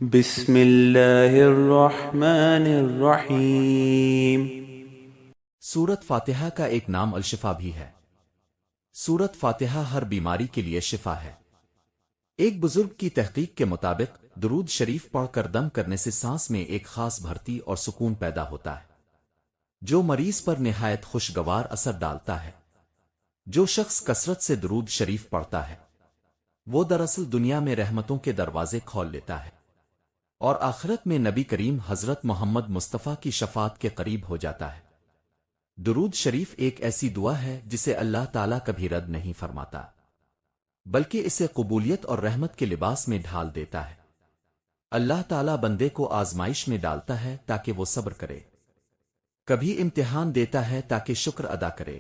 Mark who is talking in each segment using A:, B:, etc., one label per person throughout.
A: بسم اللہ الرحمن الرحیم۔
B: سورت فاتحہ کا ایک نام الشفا بھی ہے۔ سورت فاتحہ ہر بیماری کے لیے شفا ہے۔ ایک بزرگ کی تحقیق کے مطابق درود شریف پڑھ کر دم کرنے سے سانس میں ایک خاص بھرتی اور سکون پیدا ہوتا ہے، جو مریض پر نہایت خوشگوار اثر ڈالتا ہے۔ جو شخص کثرت سے درود شریف پڑھتا ہے وہ دراصل دنیا میں رحمتوں کے دروازے کھول لیتا ہے اور آخرت میں نبی کریم حضرت محمد مصطفیٰ کی شفاعت کے قریب ہو جاتا ہے۔ درود شریف ایک ایسی دعا ہے جسے اللہ تعالیٰ کبھی رد نہیں فرماتا، بلکہ اسے قبولیت اور رحمت کے لباس میں ڈھال دیتا ہے۔ اللہ تعالیٰ بندے کو آزمائش میں ڈالتا ہے تاکہ وہ صبر کرے، کبھی امتحان دیتا ہے تاکہ شکر ادا کرے،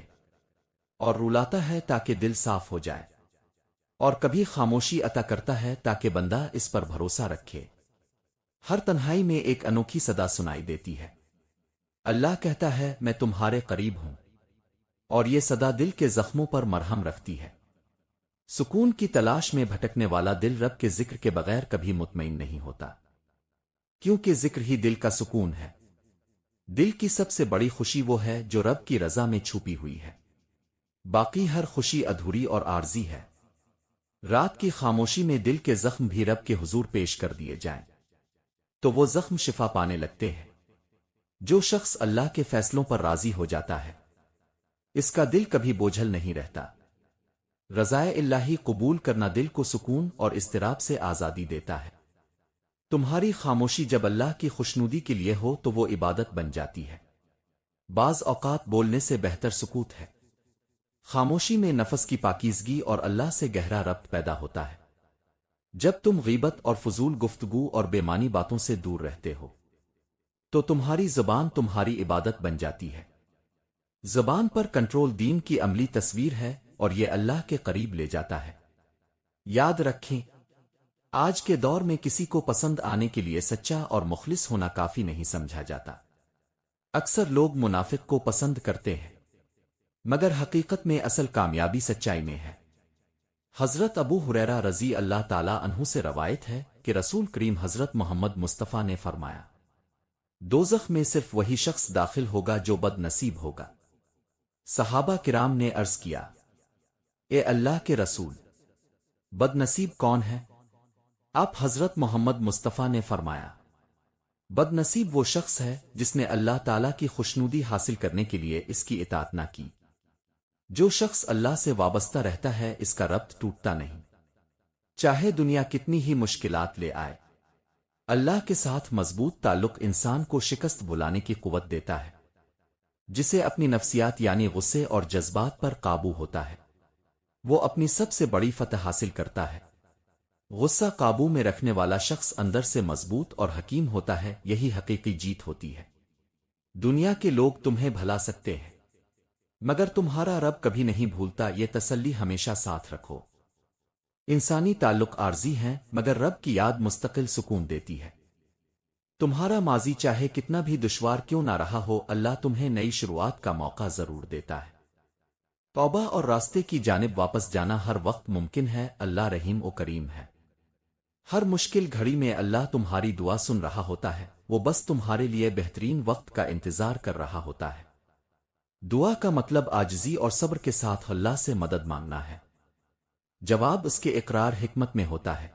B: اور رلاتا ہے تاکہ دل صاف ہو جائے، اور کبھی خاموشی عطا کرتا ہے تاکہ بندہ اس پر بھروسہ رکھے۔ ہر تنہائی میں ایک انوکھی صدا سنائی دیتی ہے، اللہ کہتا ہے میں تمہارے قریب ہوں، اور یہ صدا دل کے زخموں پر مرہم رکھتی ہے۔ سکون کی تلاش میں بھٹکنے والا دل رب کے ذکر کے بغیر کبھی مطمئن نہیں ہوتا، کیونکہ ذکر ہی دل کا سکون ہے۔ دل کی سب سے بڑی خوشی وہ ہے جو رب کی رضا میں چھپی ہوئی ہے، باقی ہر خوشی ادھوری اور عارضی ہے۔ رات کی خاموشی میں دل کے زخم بھی رب کے حضور پیش کر دیے جائیں تو وہ زخم شفا پانے لگتے ہیں۔ جو شخص اللہ کے فیصلوں پر راضی ہو جاتا ہے اس کا دل کبھی بوجھل نہیں رہتا۔ رضائے الہی قبول کرنا دل کو سکون اور اضطراب سے آزادی دیتا ہے۔ تمہاری خاموشی جب اللہ کی خوشنودی کے لیے ہو تو وہ عبادت بن جاتی ہے۔ بعض اوقات بولنے سے بہتر سکوت ہے۔ خاموشی میں نفس کی پاکیزگی اور اللہ سے گہرا ربط پیدا ہوتا ہے۔ جب تم غیبت اور فضول گفتگو اور بے معنی باتوں سے دور رہتے ہو تو تمہاری زبان تمہاری عبادت بن جاتی ہے۔ زبان پر کنٹرول دین کی عملی تصویر ہے اور یہ اللہ کے قریب لے جاتا ہے۔ یاد رکھیں، آج کے دور میں کسی کو پسند آنے کے لیے سچا اور مخلص ہونا کافی نہیں سمجھا جاتا۔ اکثر لوگ منافق کو پسند کرتے ہیں، مگر حقیقت میں اصل کامیابی سچائی میں ہے۔ حضرت ابو ہریرہ رضی اللہ تعالیٰ عنہ سے روایت ہے کہ رسول کریم حضرت محمد مصطفیٰ نے فرمایا، دوزخ میں صرف وہی شخص داخل ہوگا جو بد نصیب ہوگا۔ صحابہ کرام نے عرض کیا، اے اللہ کے رسول، بد نصیب کون ہے؟ آپ حضرت محمد مصطفیٰ نے فرمایا، بد نصیب وہ شخص ہے جس نے اللہ تعالیٰ کی خوشنودی حاصل کرنے کے لیے اس کی اطاعت نہ کی۔ جو شخص اللہ سے وابستہ رہتا ہے اس کا ربط ٹوٹتا نہیں، چاہے دنیا کتنی ہی مشکلات لے آئے۔ اللہ کے ساتھ مضبوط تعلق انسان کو شکست بلانے کی قوت دیتا ہے۔ جسے اپنی نفسیات یعنی غصے اور جذبات پر قابو ہوتا ہے وہ اپنی سب سے بڑی فتح حاصل کرتا ہے۔ غصہ قابو میں رکھنے والا شخص اندر سے مضبوط اور حکیم ہوتا ہے، یہی حقیقی جیت ہوتی ہے۔ دنیا کے لوگ تمہیں بھلا سکتے ہیں مگر تمہارا رب کبھی نہیں بھولتا، یہ تسلی ہمیشہ ساتھ رکھو۔ انسانی تعلق عارضی ہیں مگر رب کی یاد مستقل سکون دیتی ہے۔ تمہارا ماضی چاہے کتنا بھی دشوار کیوں نہ رہا ہو، اللہ تمہیں نئی شروعات کا موقع ضرور دیتا ہے۔ توبہ اور راستے کی جانب واپس جانا ہر وقت ممکن ہے، اللہ رحیم و کریم ہے۔ ہر مشکل گھڑی میں اللہ تمہاری دعا سن رہا ہوتا ہے، وہ بس تمہارے لیے بہترین وقت کا انتظار کر رہا ہوتا ہے۔ دعا کا مطلب عاجزی اور صبر کے ساتھ اللہ سے مدد مانگنا ہے۔ جواب اس کے اقرار حکمت میں ہوتا ہے۔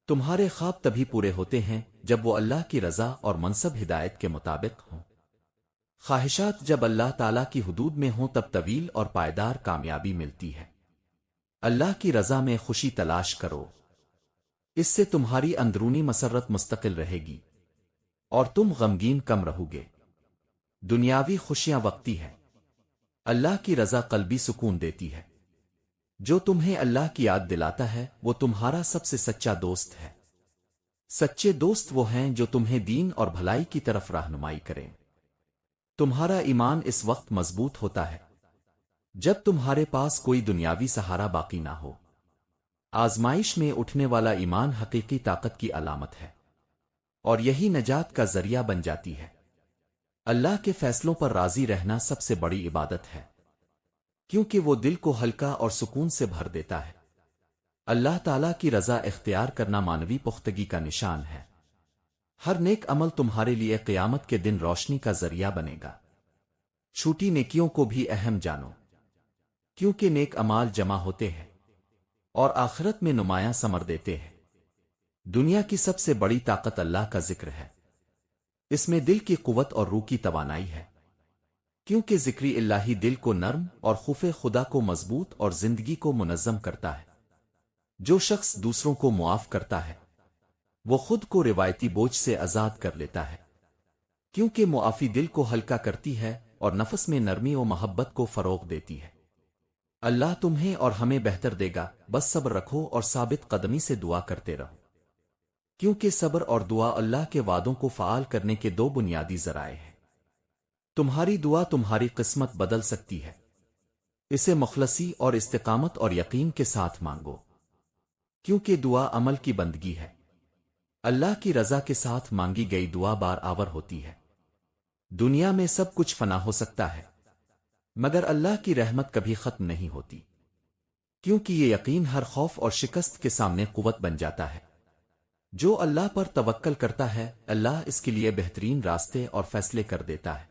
B: تمہارے خواب تبھی پورے ہوتے ہیں جب وہ اللہ کی رضا اور منصب ہدایت کے مطابق ہوں۔ خواہشات جب اللہ تعالیٰ کی حدود میں ہوں تب طویل اور پائیدار کامیابی ملتی ہے۔ اللہ کی رضا میں خوشی تلاش کرو، اس سے تمہاری اندرونی مسرت مستقل رہے گی اور تم غمگین کم رہو گے۔ دنیاوی خوشیاں وقتی ہے، اللہ کی رضا قلبی سکون دیتی ہے۔ جو تمہیں اللہ کی یاد دلاتا ہے وہ تمہارا سب سے سچا دوست ہے۔ سچے دوست وہ ہیں جو تمہیں دین اور بھلائی کی طرف رہنمائی کریں۔ تمہارا ایمان اس وقت مضبوط ہوتا ہے جب تمہارے پاس کوئی دنیاوی سہارا باقی نہ ہو۔ آزمائش میں اٹھنے والا ایمان حقیقی طاقت کی علامت ہے اور یہی نجات کا ذریعہ بن جاتی ہے۔ اللہ کے فیصلوں پر راضی رہنا سب سے بڑی عبادت ہے، کیونکہ وہ دل کو ہلکا اور سکون سے بھر دیتا ہے۔ اللہ تعالیٰ کی رضا اختیار کرنا مانوی پختگی کا نشان ہے۔ ہر نیک عمل تمہارے لیے قیامت کے دن روشنی کا ذریعہ بنے گا۔ چھوٹی نیکیوں کو بھی اہم جانو، کیونکہ نیک اعمال جمع ہوتے ہیں اور آخرت میں نمایاں ثمر دیتے ہیں۔ دنیا کی سب سے بڑی طاقت اللہ کا ذکر ہے۔ اس میں دل کی قوت اور روح کی توانائی ہے، کیونکہ ذکری الہی دل کو نرم اور خوف خدا کو مضبوط اور زندگی کو منظم کرتا ہے۔ جو شخص دوسروں کو معاف کرتا ہے وہ خود کو روایتی بوجھ سے آزاد کر لیتا ہے، کیونکہ معافی دل کو ہلکا کرتی ہے اور نفس میں نرمی و محبت کو فروغ دیتی ہے۔ اللہ تمہیں اور ہمیں بہتر دے گا، بس صبر رکھو اور ثابت قدمی سے دعا کرتے رہو، کیونکہ صبر اور دعا اللہ کے وعدوں کو فعال کرنے کے دو بنیادی ذرائع ہیں۔ تمہاری دعا تمہاری قسمت بدل سکتی ہے، اسے مخلصی اور استقامت اور یقین کے ساتھ مانگو، کیونکہ دعا عمل کی بندگی ہے۔ اللہ کی رضا کے ساتھ مانگی گئی دعا بار آور ہوتی ہے۔ دنیا میں سب کچھ فنا ہو سکتا ہے، مگر اللہ کی رحمت کبھی ختم نہیں ہوتی، کیونکہ یہ یقین ہر خوف اور شکست کے سامنے قوت بن جاتا ہے۔ جو اللہ پر توکل کرتا ہے اللہ اس کے لیے بہترین راستے اور فیصلے کر دیتا ہے،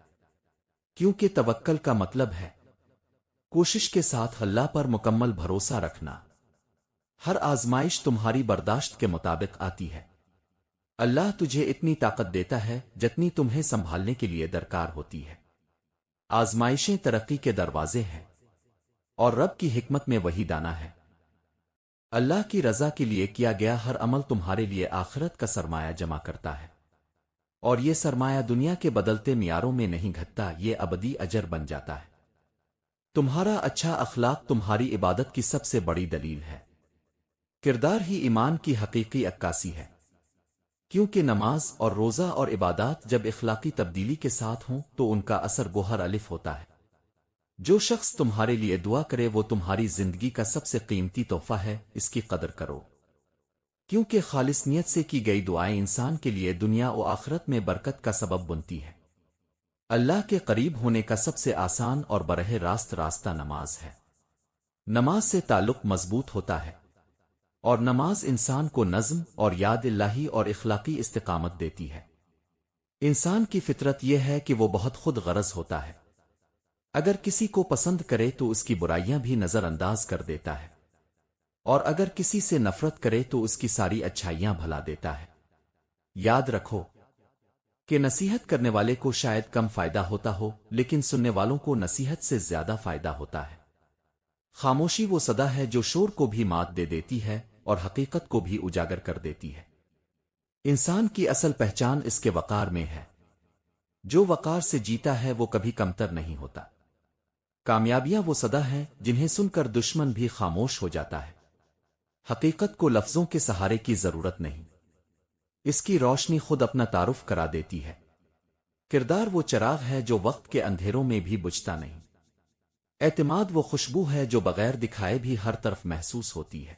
B: کیونکہ توکل کا مطلب ہے کوشش کے ساتھ اللہ پر مکمل بھروسہ رکھنا۔ ہر آزمائش تمہاری برداشت کے مطابق آتی ہے۔ اللہ تجھے اتنی طاقت دیتا ہے جتنی تمہیں سنبھالنے کے لیے درکار ہوتی ہے۔ آزمائشیں ترقی کے دروازے ہیں، اور رب کی حکمت میں وہی دانا ہے۔ اللہ کی رضا کے لیے کیا گیا ہر عمل تمہارے لیے آخرت کا سرمایہ جمع کرتا ہے، اور یہ سرمایہ دنیا کے بدلتے معیاروں میں نہیں گھٹتا، یہ ابدی اجر بن جاتا ہے۔ تمہارا اچھا اخلاق تمہاری عبادت کی سب سے بڑی دلیل ہے۔ کردار ہی ایمان کی حقیقی عکاسی ہے، کیونکہ نماز اور روزہ اور عبادات جب اخلاقی تبدیلی کے ساتھ ہوں تو ان کا اثر گوہر الف ہوتا ہے۔ جو شخص تمہارے لیے دعا کرے وہ تمہاری زندگی کا سب سے قیمتی تحفہ ہے، اس کی قدر کرو، کیونکہ خالص نیت سے کی گئی دعائیں انسان کے لیے دنیا و آخرت میں برکت کا سبب بنتی ہے۔ اللہ کے قریب ہونے کا سب سے آسان اور براہ راست راستہ نماز ہے۔ نماز سے تعلق مضبوط ہوتا ہے، اور نماز انسان کو نظم اور یاد الہی اور اخلاقی استقامت دیتی ہے۔ انسان کی فطرت یہ ہے کہ وہ بہت خود غرض ہوتا ہے، اگر کسی کو پسند کرے تو اس کی برائیاں بھی نظر انداز کر دیتا ہے، اور اگر کسی سے نفرت کرے تو اس کی ساری اچھائیاں بھلا دیتا ہے۔ یاد رکھو کہ نصیحت کرنے والے کو شاید کم فائدہ ہوتا ہو، لیکن سننے والوں کو نصیحت سے زیادہ فائدہ ہوتا ہے۔ خاموشی وہ صدا ہے جو شور کو بھی مات دے دیتی ہے اور حقیقت کو بھی اجاگر کر دیتی ہے۔ انسان کی اصل پہچان اس کے وقار میں ہے۔ جو وقار سے جیتا ہے وہ کبھی کمتر نہیں ہوتا۔ کامیابیاں وہ صدا ہیں جنہیں سن کر دشمن بھی خاموش ہو جاتا ہے۔ حقیقت کو لفظوں کے سہارے کی ضرورت نہیں، اس کی روشنی خود اپنا تعارف کرا دیتی ہے۔ کردار وہ چراغ ہے جو وقت کے اندھیروں میں بھی بجھتا نہیں۔ اعتماد وہ خوشبو ہے جو بغیر دکھائے بھی ہر طرف محسوس ہوتی ہے۔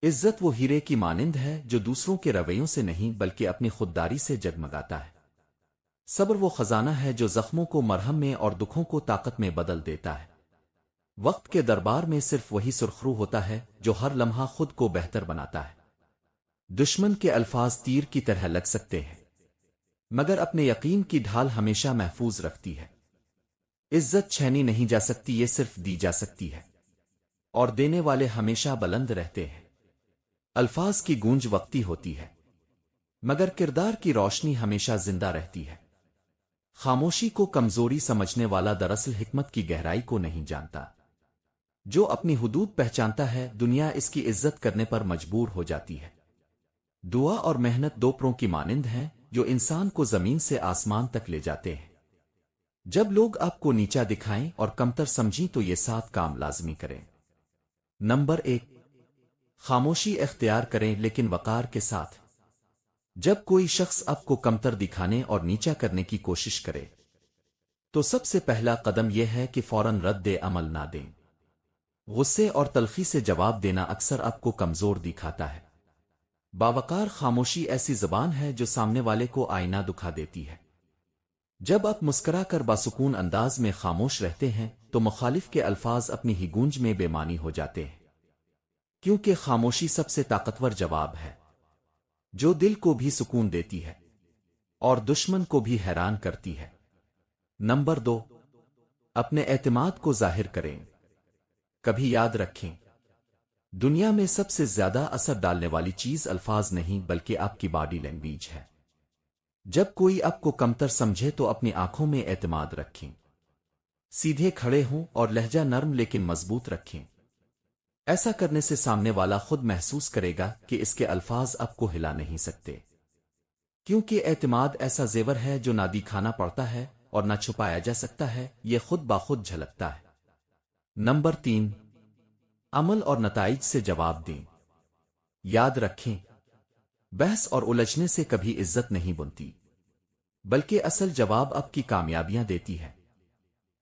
B: عزت وہ ہیرے کی مانند ہے جو دوسروں کے رویوں سے نہیں بلکہ اپنی خودداری سے جگمگاتا ہے۔ صبر وہ خزانہ ہے جو زخموں کو مرہم میں اور دکھوں کو طاقت میں بدل دیتا ہے۔ وقت کے دربار میں صرف وہی سرخرو ہوتا ہے جو ہر لمحہ خود کو بہتر بناتا ہے۔ دشمن کے الفاظ تیر کی طرح لگ سکتے ہیں، مگر اپنے یقین کی ڈھال ہمیشہ محفوظ رکھتی ہے۔ عزت چھینی نہیں جا سکتی، یہ صرف دی جا سکتی ہے، اور دینے والے ہمیشہ بلند رہتے ہیں۔ الفاظ کی گونج وقتی ہوتی ہے، مگر کردار کی روشنی ہمیشہ زندہ رہتی ہے۔ خاموشی کو کمزوری سمجھنے والا دراصل حکمت کی گہرائی کو نہیں جانتا۔ جو اپنی حدود پہچانتا ہے دنیا اس کی عزت کرنے پر مجبور ہو جاتی ہے۔ دعا اور محنت دو پروں کی مانند ہیں جو انسان کو زمین سے آسمان تک لے جاتے ہیں۔ جب لوگ آپ کو نیچا دکھائیں اور کمتر سمجھیں تو یہ 7 کام لازمی کریں۔ نمبر 1، خاموشی اختیار کریں لیکن وقار کے ساتھ۔ جب کوئی شخص آپ کو کمتر دکھانے اور نیچا کرنے کی کوشش کرے تو سب سے پہلا قدم یہ ہے کہ فوراً رد عمل نہ دیں۔ غصے اور تلخی سے جواب دینا اکثر آپ کو کمزور دکھاتا ہے۔ باوقار خاموشی ایسی زبان ہے جو سامنے والے کو آئینہ دکھا دیتی ہے۔ جب آپ مسکرا کر باسکون انداز میں خاموش رہتے ہیں تو مخالف کے الفاظ اپنی ہی گونج میں بے معنی ہو جاتے ہیں۔ کیونکہ خاموشی سب سے طاقتور جواب ہے، جو دل کو بھی سکون دیتی ہے اور دشمن کو بھی حیران کرتی ہے۔ نمبر 2، اپنے اعتماد کو ظاہر کریں۔ کبھی یاد رکھیں، دنیا میں سب سے زیادہ اثر ڈالنے والی چیز الفاظ نہیں بلکہ آپ کی باڈی لینگویج ہے۔ جب کوئی آپ کو کمتر سمجھے تو اپنی آنکھوں میں اعتماد رکھیں، سیدھے کھڑے ہوں اور لہجہ نرم لیکن مضبوط رکھیں۔ ایسا کرنے سے سامنے والا خود محسوس کرے گا کہ اس کے الفاظ آپ کو ہلا نہیں سکتے، کیونکہ اعتماد ایسا زیور ہے جو نہ دکھانا پڑتا ہے اور نہ چھپایا جا سکتا ہے، یہ خود بخود جھلکتا ہے۔ نمبر 3، عمل اور نتائج سے جواب دیں۔ یاد رکھیں، بحث اور الجھنے سے کبھی عزت نہیں بنتی، بلکہ اصل جواب آپ کی کامیابیاں دیتی ہے۔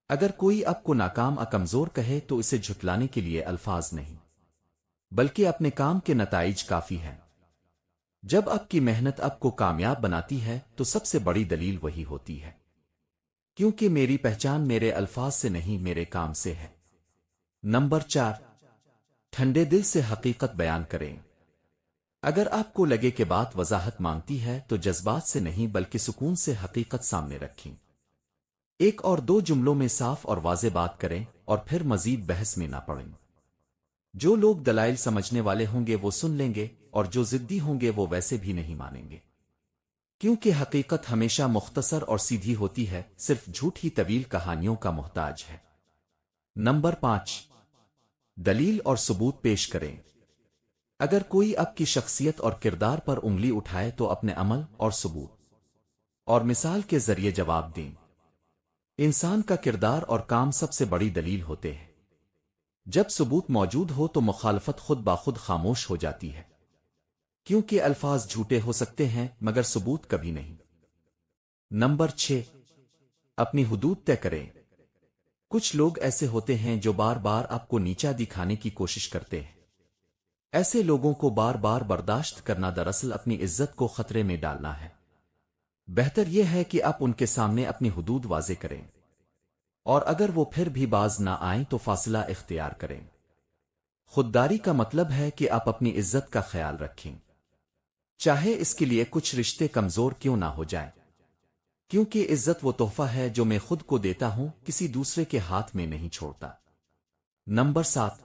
B: اگر کوئی آپ کو ناکام یا کمزور کہے تو اسے جھٹلانے کے لیے الفاظ نہیں، بلکہ اپنے کام کے نتائج کافی ہیں۔ جب آپ کی محنت آپ کو کامیاب بناتی ہے تو سب سے بڑی دلیل وہی ہوتی ہے، کیونکہ میری پہچان میرے الفاظ سے نہیں میرے کام سے ہے۔ نمبر 4، ٹھنڈے دل سے حقیقت بیان کریں۔ اگر آپ کو لگے کہ بات وضاحت مانگتی ہے تو جذبات سے نہیں بلکہ سکون سے حقیقت سامنے رکھیں۔ ایک اور دو جملوں میں صاف اور واضح بات کریں اور پھر مزید بحث میں نہ پڑیں۔ جو لوگ دلائل سمجھنے والے ہوں گے وہ سن لیں گے اور جو ضدی ہوں گے وہ ویسے بھی نہیں مانیں گے، کیونکہ حقیقت ہمیشہ مختصر اور سیدھی ہوتی ہے، صرف جھوٹ ہی طویل کہانیوں کا محتاج ہے۔ نمبر 5، دلیل اور ثبوت پیش کریں۔ اگر کوئی آپ کی شخصیت اور کردار پر انگلی اٹھائے تو اپنے عمل اور ثبوت اور مثال کے ذریعے جواب دیں۔ انسان کا کردار اور کام سب سے بڑی دلیل ہوتے ہیں۔ جب ثبوت موجود ہو تو مخالفت خود بخود خاموش ہو جاتی ہے، کیونکہ الفاظ جھوٹے ہو سکتے ہیں مگر ثبوت کبھی نہیں۔ نمبر 6، اپنی حدود طے کریں۔ کچھ لوگ ایسے ہوتے ہیں جو بار بار آپ کو نیچا دکھانے کی کوشش کرتے ہیں۔ ایسے لوگوں کو بار بار برداشت کرنا دراصل اپنی عزت کو خطرے میں ڈالنا ہے۔ بہتر یہ ہے کہ آپ ان کے سامنے اپنی حدود واضح کریں، اور اگر وہ پھر بھی باز نہ آئیں تو فاصلہ اختیار کریں۔ خودداری کا مطلب ہے کہ آپ اپنی عزت کا خیال رکھیں، چاہے اس کے لیے کچھ رشتے کمزور کیوں نہ ہو جائیں، کیونکہ عزت وہ تحفہ ہے جو میں خود کو دیتا ہوں، کسی دوسرے کے ہاتھ میں نہیں چھوڑتا۔ نمبر 7،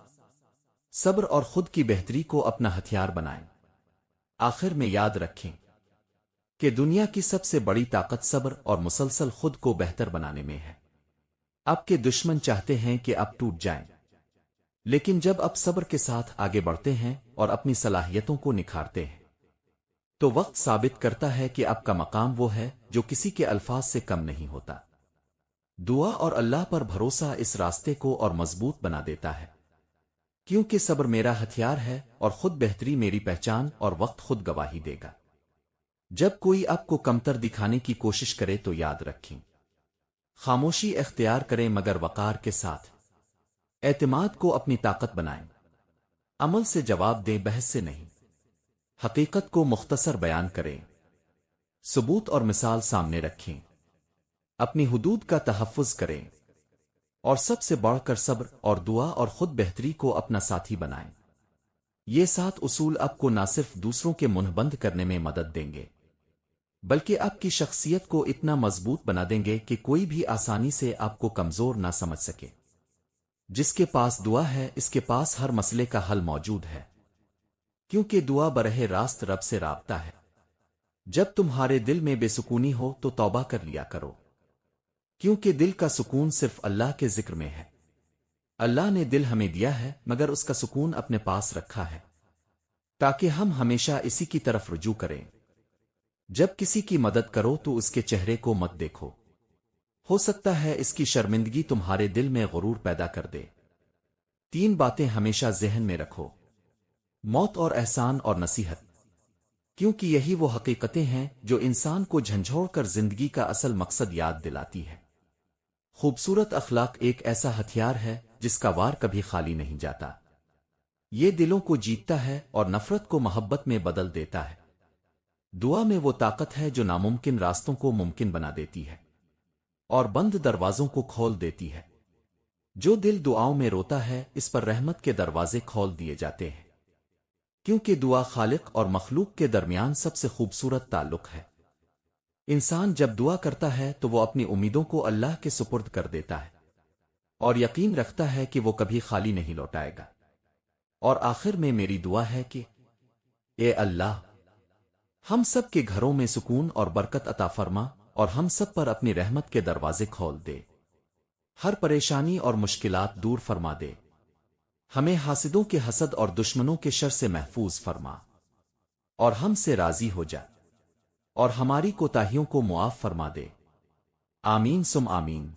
B: صبر اور خود کی بہتری کو اپنا ہتھیار بنائیں۔ آخر میں یاد رکھیں کہ دنیا کی سب سے بڑی طاقت صبر اور مسلسل خود کو بہتر بنانے میں ہے۔ آپ کے دشمن چاہتے ہیں کہ آپ ٹوٹ جائیں، لیکن جب آپ صبر کے ساتھ آگے بڑھتے ہیں اور اپنی صلاحیتوں کو نکھارتے ہیں تو وقت ثابت کرتا ہے کہ آپ کا مقام وہ ہے جو کسی کے الفاظ سے کم نہیں ہوتا۔ دعا اور اللہ پر بھروسہ اس راستے کو اور مضبوط بنا دیتا ہے، کیونکہ صبر میرا ہتھیار ہے اور خود بہتری میری پہچان، اور وقت خود گواہی دے گا۔ جب کوئی آپ کو کمتر دکھانے کی کوشش کرے تو یاد رکھیں، خاموشی اختیار کریں مگر وقار کے ساتھ۔ اعتماد کو اپنی طاقت بنائیں، عمل سے جواب دیں بحث سے نہیں۔ حقیقت کو مختصر بیان کریں، ثبوت اور مثال سامنے رکھیں، اپنی حدود کا تحفظ کریں، اور سب سے بڑھ کر صبر اور دعا اور خود بہتری کو اپنا ساتھی بنائیں۔ یہ 7 اصول آپ کو نہ صرف دوسروں کے منہ بند کرنے میں مدد دیں گے بلکہ آپ کی شخصیت کو اتنا مضبوط بنا دیں گے کہ کوئی بھی آسانی سے آپ کو کمزور نہ سمجھ سکے۔ جس کے پاس دعا ہے اس کے پاس ہر مسئلے کا حل موجود ہے، کیونکہ دعا براہ راست رب سے رابطہ ہے۔ جب تمہارے دل میں بے سکونی ہو تو توبہ کر لیا کرو، کیونکہ دل کا سکون صرف اللہ کے ذکر میں ہے۔ اللہ نے دل ہمیں دیا ہے مگر اس کا سکون اپنے پاس رکھا ہے تاکہ ہم ہمیشہ اسی کی طرف رجوع کریں۔ جب کسی کی مدد کرو تو اس کے چہرے کو مت دیکھو، ہو سکتا ہے اس کی شرمندگی تمہارے دل میں غرور پیدا کر دے۔ 3 باتیں ہمیشہ ذہن میں رکھو، موت اور احسان اور نصیحت، کیونکہ یہی وہ حقیقتیں ہیں جو انسان کو جھنجھوڑ کر زندگی کا اصل مقصد یاد دلاتی ہے۔ خوبصورت اخلاق ایک ایسا ہتھیار ہے جس کا وار کبھی خالی نہیں جاتا۔ یہ دلوں کو جیتتا ہے اور نفرت کو محبت میں بدل دیتا ہے۔ دعا میں وہ طاقت ہے جو ناممکن راستوں کو ممکن بنا دیتی ہے اور بند دروازوں کو کھول دیتی ہے۔ جو دل دعاؤں میں روتا ہے اس پر رحمت کے دروازے کھول دیے جاتے ہیں۔ کیونکہ دعا خالق اور مخلوق کے درمیان سب سے خوبصورت تعلق ہے۔ انسان جب دعا کرتا ہے تو وہ اپنی امیدوں کو اللہ کے سپرد کر دیتا ہے اور یقین رکھتا ہے کہ وہ کبھی خالی نہیں لوٹائے گا۔ اور آخر میں میری دعا ہے کہ اے اللہ، ہم سب کے گھروں میں سکون اور برکت عطا فرما اور ہم سب پر اپنی رحمت کے دروازے کھول دے، ہر پریشانی اور مشکلات دور فرما دے، ہمیں حاسدوں کے حسد اور دشمنوں کے شر سے محفوظ فرما اور ہم سے راضی ہو جا اور ہماری کوتاہیوں کو معاف فرما دے۔ آمین سم آمین۔